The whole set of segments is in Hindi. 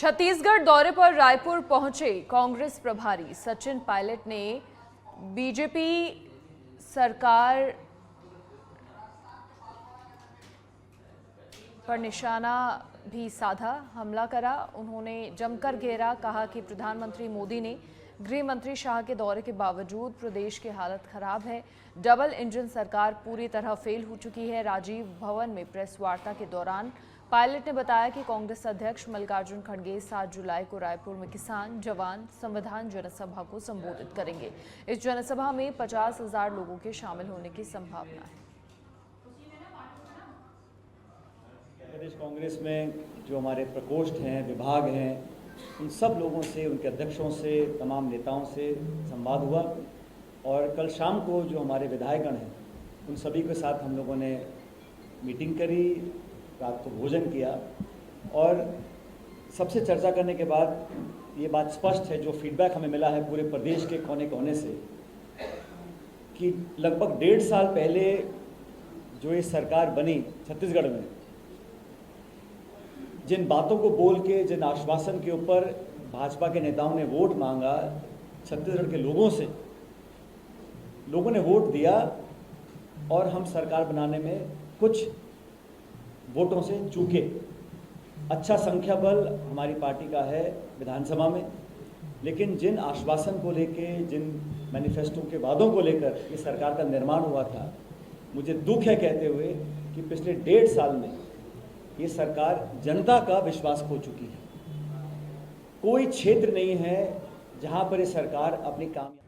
छत्तीसगढ़ दौरे पर रायपुर पहुंचे कांग्रेस प्रभारी सचिन पायलट ने बीजेपी सरकार पर निशाना भी साधा, हमला करा। उन्होंने जमकर घेरा, कहा कि प्रधानमंत्री मोदी ने गृह मंत्री शाह के दौरे के बावजूद प्रदेश की हालत खराब है। डबल इंजन सरकार पूरी तरह फेल हो चुकी है। राजीव भवन में प्रेस वार्ता के दौरान पायलट ने बताया कि कांग्रेस अध्यक्ष मल्लिकार्जुन खड़गे 7 जुलाई को रायपुर में किसान जवान संविधान जनसभा को संबोधित करेंगे। इस जनसभा में 50,000 लोगों के शामिल होने की संभावना है। प्रदेश कांग्रेस में जो हमारे प्रकोष्ठ हैं, विभाग हैं, उन सब लोगों से, उनके अध्यक्षों से, तमाम नेताओं से संवाद हुआ और कल शाम को जो हमारे विधायकगण हैं उन सभी के साथ हम लोगों ने मीटिंग करी, रात को भोजन किया और सबसे चर्चा करने के बाद ये बात स्पष्ट है, जो फीडबैक हमें मिला है पूरे प्रदेश के कोने कोने से, कि लगभग 1.5 साल पहले जो ये सरकार बनी छत्तीसगढ़ में, जिन बातों को बोल के, जिन आश्वासन के ऊपर भाजपा के नेताओं ने वोट मांगा, छत्तीसगढ़ के लोगों से, लोगों ने वोट दिया और हम सरकार बनाने में कुछ वोटों से चूके। अच्छा संख्या बल हमारी पार्टी का है विधानसभा में, लेकिन जिन आश्वासन को लेके, जिन मैनिफेस्टो के वादों को लेकर ये सरकार का निर्माण हुआ था, मुझे दुख है कहते हुए कि पिछले 1.5 साल में ये सरकार जनता का विश्वास खो चुकी है। कोई क्षेत्र नहीं है जहां पर ये सरकार अपनी कामयाबी।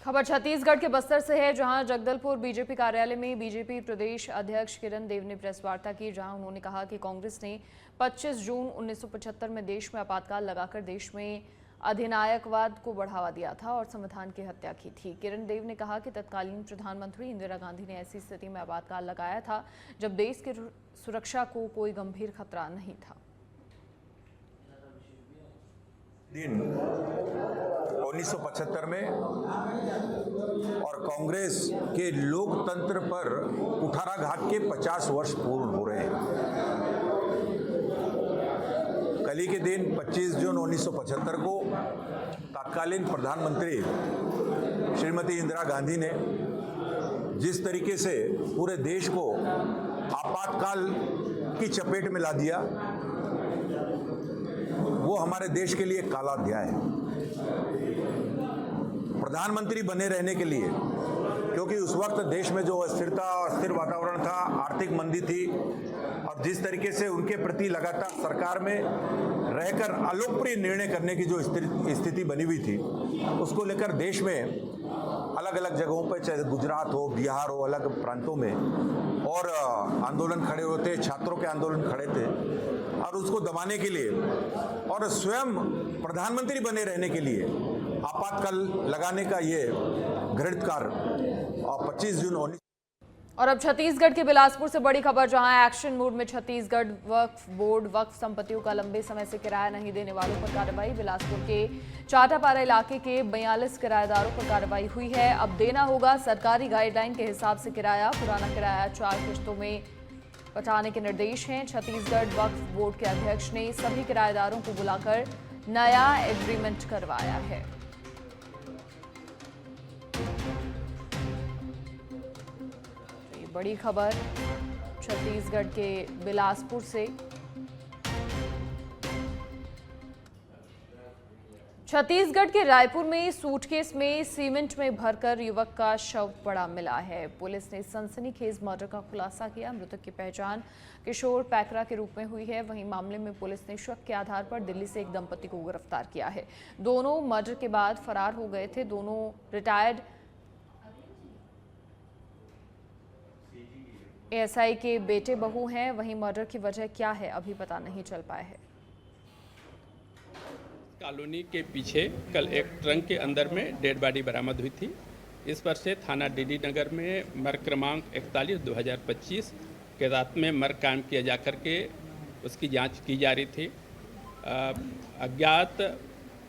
खबर छत्तीसगढ़ के बस्तर से है, जहां जगदलपुर बीजेपी कार्यालय में बीजेपी प्रदेश अध्यक्ष किरण देव ने प्रेस वार्ता की, जहां उन्होंने कहा कि कांग्रेस ने 25 जून 1975 में देश में आपातकाल लगाकर देश में अधिनायकवाद को बढ़ावा दिया था और संविधान की हत्या की थी। किरण देव ने कहा कि तत्कालीन प्रधानमंत्री इंदिरा गांधी ने ऐसी स्थिति में आपातकाल लगाया था जब देश की सुरक्षा को कोई गंभीर खतरा नहीं था। दिन 1975 में और कांग्रेस के लोकतंत्र पर कुठाराघात के 50 वर्ष पूर्ण हो रहे हैं। कल ही के दिन 25 जून 1975 को तत्कालीन प्रधानमंत्री श्रीमती इंदिरा गांधी ने जिस तरीके से पूरे देश को आपातकाल की चपेट में ला दिया, वो हमारे देश के लिए काला अध्याय है। प्रधानमंत्री बने रहने के लिए, क्योंकि उस वक्त देश में जो अस्थिरता, अस्थिर वातावरण था, आर्थिक मंदी थी और जिस तरीके से उनके प्रति लगातार सरकार में रहकर अलोकप्रिय निर्णय करने की जो स्थिति बनी हुई थी, उसको लेकर देश में अलग अलग जगहों पर, चाहे गुजरात हो, बिहार हो, अलग प्रांतों में और आंदोलन खड़े होते, छात्रों के आंदोलन खड़े थे और उसको दबाने के लिए और स्वयं प्रधानमंत्री बने रहने के लिए आपातकाल लगाने का ये घृणित कार्य 25 जून 19। और अब छत्तीसगढ़ के बिलासपुर से बड़ी खबर, जहां एक्शन मोड में छत्तीसगढ़ वक्फ बोर्ड वक्फ संपत्तियों का लंबे समय से किराया नहीं देने वालों पर कार्रवाई। बिलासपुर के चाटापारा इलाके के 42 किराएदारों पर कार्रवाई हुई है। अब देना होगा सरकारी गाइडलाइन के हिसाब से किराया। पुराना किराया 4 किश्तों में पटाने के निर्देश हैं। छत्तीसगढ़ वक्फ बोर्ड के अध्यक्ष ने सभी किराएदारों को बुलाकर नया एग्रीमेंट करवाया है। बड़ी खबर छत्तीसगढ़ के बिलासपुर से। छत्तीसगढ़ के रायपुर में सूटकेस में सीमेंट में भरकर युवक का शव पड़ा मिला है। पुलिस ने सनसनीखेज मर्डर का खुलासा किया। मृतक की पहचान किशोर पैकरा के रूप में हुई है। वहीं मामले में पुलिस ने शक के आधार पर दिल्ली से एक दंपति को गिरफ्तार किया है। दोनों मर्डर के बाद फरार हो गए थे। दोनों रिटायर्ड एएसआई के बेटे बहू हैं। वहीं मर्डर की वजह क्या है अभी पता नहीं चल पाया है। कॉलोनी के पीछे कल एक ट्रंक के अंदर में डेड बॉडी बरामद हुई थी। इस पर से थाना डीडी नगर में मर्ग क्रमांक 41/2025 के रात में मर्ग कायम किया जा कर के उसकी जांच की जा रही थी। अज्ञात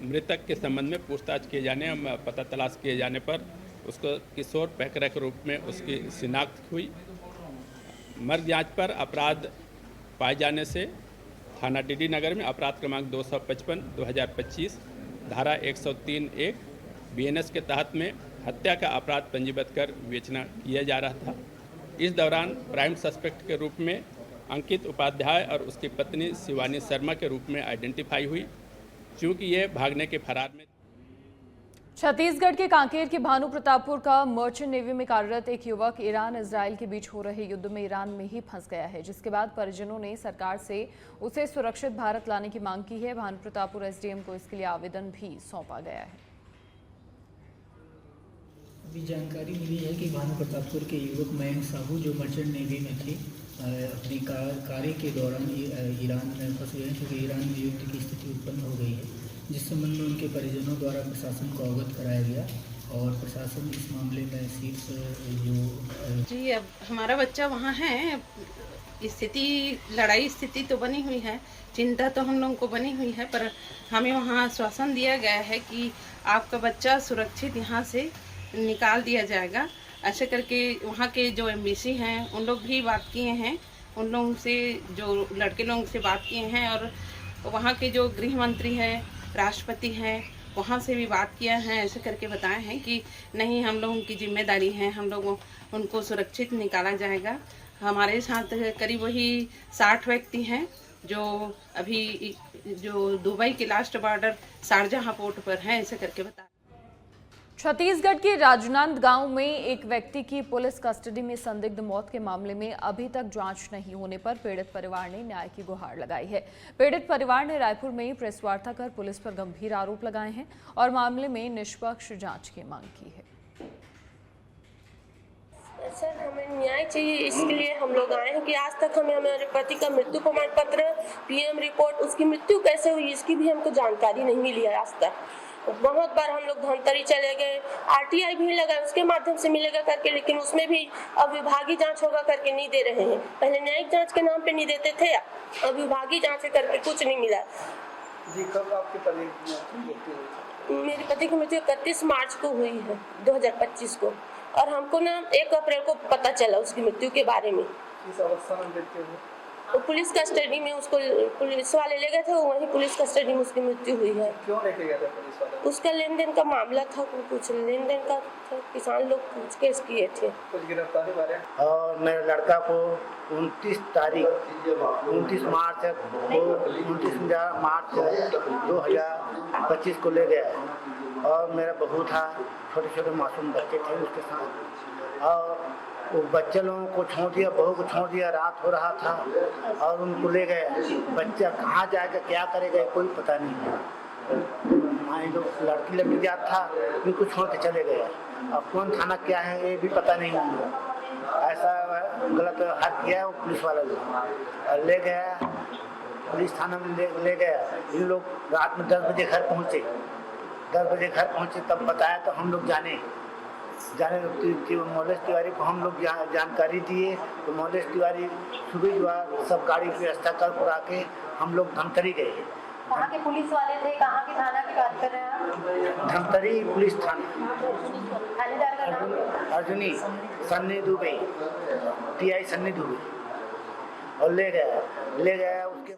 मृतक के संबंध में पूछताछ किए जाने, पता तलाश किए जाने पर उसको किशोर पैकरा के रूप में उसकी शिनाख्त हुई। मर्ग जांच पर अपराध पाए जाने से थाना डीडी नगर में अपराध क्रमांक 255/2025 धारा 103(1) BNS के तहत में हत्या का अपराध पंजीबद्ध कर विवेचना किया जा रहा था। इस दौरान प्राइम सस्पेक्ट के रूप में अंकित उपाध्याय और उसकी पत्नी शिवानी शर्मा के रूप में आइडेंटिफाई हुई। चूँकि ये भागने के फरार में। छत्तीसगढ़ के कांकेर के भानु प्रतापपुर का मर्चेंट नेवी में कार्यरत एक युवक ईरान इजराइल के बीच हो रहे युद्ध में ईरान में ही फंस गया है, जिसके बाद परिजनों ने सरकार से उसे सुरक्षित भारत लाने की मांग की है। भानु प्रतापपुर SDM को इसके लिए आवेदन भी सौंपा गया है। अभी जानकारी मिली है कि भानु प्रतापपुर के युवक मयंक साहू जो मर्चेंट नेवी में थे, अपनी कार्य के दौरान ईरान में फंस गए हैं, क्योंकि ईरान में युद्ध की स्थिति उत्पन्न हो गई है, जिस संबंध में उनके परिजनों द्वारा प्रशासन को अवगत कराया गया और प्रशासन इस मामले में सिर्फ जी अब हमारा बच्चा वहाँ है। स्थिति लड़ाई स्थिति तो बनी हुई है, चिंता तो हम लोगों को बनी हुई है, पर हमें वहाँ आश्वासन दिया गया है कि आपका बच्चा सुरक्षित यहाँ से निकाल दिया जाएगा। ऐसे करके वहाँ के जो एम्बेसी हैं उन लोग भी बात किए हैं, उन लोगों से जो लड़के लोगों से बात किए हैं और वहाँ के जो गृह मंत्री हैं, राष्ट्रपति हैं, वहाँ से भी बात किया है। ऐसे करके बताए हैं कि नहीं, हम लोगों की जिम्मेदारी है, हम लोगों उनको सुरक्षित निकाला जाएगा। हमारे साथ करीब वही 60 व्यक्ति हैं जो अभी जो दुबई के लास्ट बॉर्डर शारजाह पोर्ट पर हैं। ऐसे करके बताया। छत्तीसगढ़ के राजनांदगांव में एक व्यक्ति की पुलिस कस्टडी में संदिग्ध मौत के मामले में अभी तक जांच नहीं होने पर पीड़ित परिवार ने न्याय की गुहार लगाई है। पीड़ित परिवार ने रायपुर में प्रेस वार्ता कर पुलिस पर गंभीर आरोप लगाए हैं और मामले में निष्पक्ष जांच की मांग की है। सर, हमें न्याय चाहिए, इसके लिए हम लोग आए हैं कि आज तक हमें हमारे पति का मृत्यु प्रमाण पत्र, PM रिपोर्ट, उसकी मृत्यु कैसे हुई इसकी भी हमको जानकारी नहीं मिली है आज तक। बहुत बार हम लोग धमतरी चले गए, RTI भी लगा, उसके माध्यम से मिलेगा करके, लेकिन उसमें भी अब विभागीय जांच होगा करके नहीं दे रहे हैं। पहले न्यायिक जांच के नाम पे नहीं देते थे, अब विभागीय जांच करके कुछ नहीं मिला। जी, कब आपके पति की मृत्यु हुई? मेरे पति की मृत्यु 31 मार्च को हुई है 2025 को, और हमको ना 1 अप्रैल को पता चला उसकी मृत्यु के बारे में। किस अवस्था में मृत्यु हुई? तो पुलिस कस्टडी में उसको पुलिस वाले ले गए थे, वहीं पुलिस कस्टडी में उसकी मृत्यु हुई है। क्यों लेके गए थे पुलिस वाले? उसका लेन देन का मामला था, कुछ लेन देन का था, किसान लोग पूछ केस किए थे। कुछ गिरफ्तारी बारे? और मेरे लड़का को 29 मार्च 2025 को ले गया और मेरा बहू था, छोटे छोटे मासूम बच्चे थे उसके साथ, और वो बच्चे लोगों को छोड़ दिया, बहू को छोड़ दिया। रात हो रहा था और उनको ले गए। बच्चा कहाँ जाएगा, क्या करेगा, कोई पता नहीं। मान लो लड़की जात था, उनको छोड़ के चले गए। अब कौन थाना क्या है ये भी पता नहीं। ऐसा गलत हाथ किया वो पुलिस वाला लोग, ले गया पुलिस थाना में ले गया। इन लोग रात में 10 बजे घर पहुँचे। 10 बजे घर पहुँचे तब बताया तो हम लोग जाने मोलेश तिवारी को हम लोग जानकारी दिए। तो मोलेश तिवारी सुबह जो सब गाड़ी की व्यवस्था कर पुरा के हम लोग धमतरी गए। कहाँ के पुलिस वाले थे, कहाँ के थाना की बात कर रहे हैं आप? धमतरी पुलिस थाना। थानेदार का नाम? अर्जुनी सन्नी दुबे, TI सन्नी दुबे। और ले गया उसके बाद